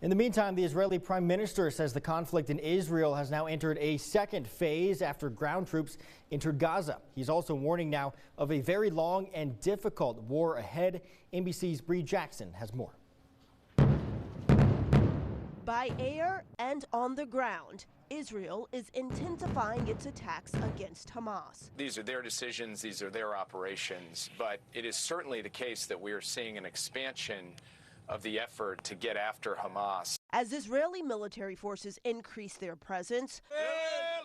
In the meantime, the Israeli prime minister says the conflict in Israel has now entered a second phase after ground troops entered Gaza. He's also warning now of a very long and difficult war ahead. NBC's Bree Jackson has more. By air and on the ground, Israel is intensifying its attacks against Hamas. These are their decisions, these are their operations, but it is certainly the case that we are seeing an expansion of the effort to get after Hamas. As Israeli military forces increase their presence,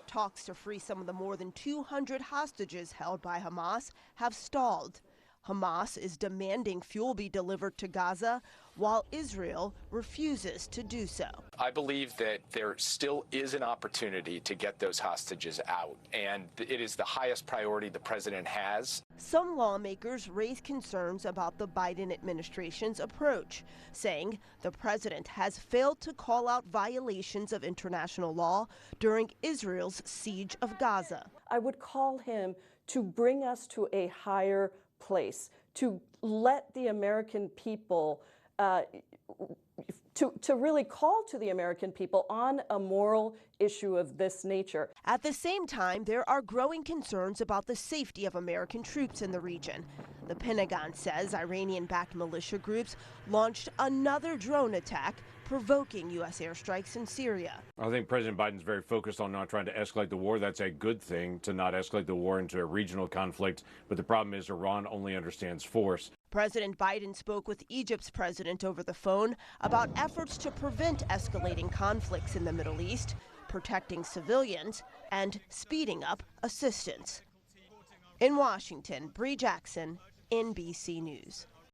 talks to free some of the more than 200 hostages held by Hamas have stalled. Hamas is demanding fuel be delivered to Gaza, while Israel refuses to do so. I believe that there still is an opportunity to get those hostages out, and it is the highest priority the president has. Some lawmakers raise concerns about the Biden administration's approach, saying the president has failed to call out violations of international law during Israel's siege of Gaza. I would call him to bring us to a higher place, to let the American people, to really call to the American people on a moral issue of this nature. At the same time, there are growing concerns about the safety of American troops in the region. The Pentagon says Iranian-backed militia groups launched another drone attack, provoking U.S. airstrikes in Syria. I think President Biden's very focused on not trying to escalate the war. That's a good thing, to not escalate the war into a regional conflict. But the problem is Iran only understands force. President Biden spoke with Egypt's president over the phone about efforts to prevent escalating conflicts in the Middle East, protecting civilians, and speeding up assistance. In Washington, Bree Jackson, NBC News.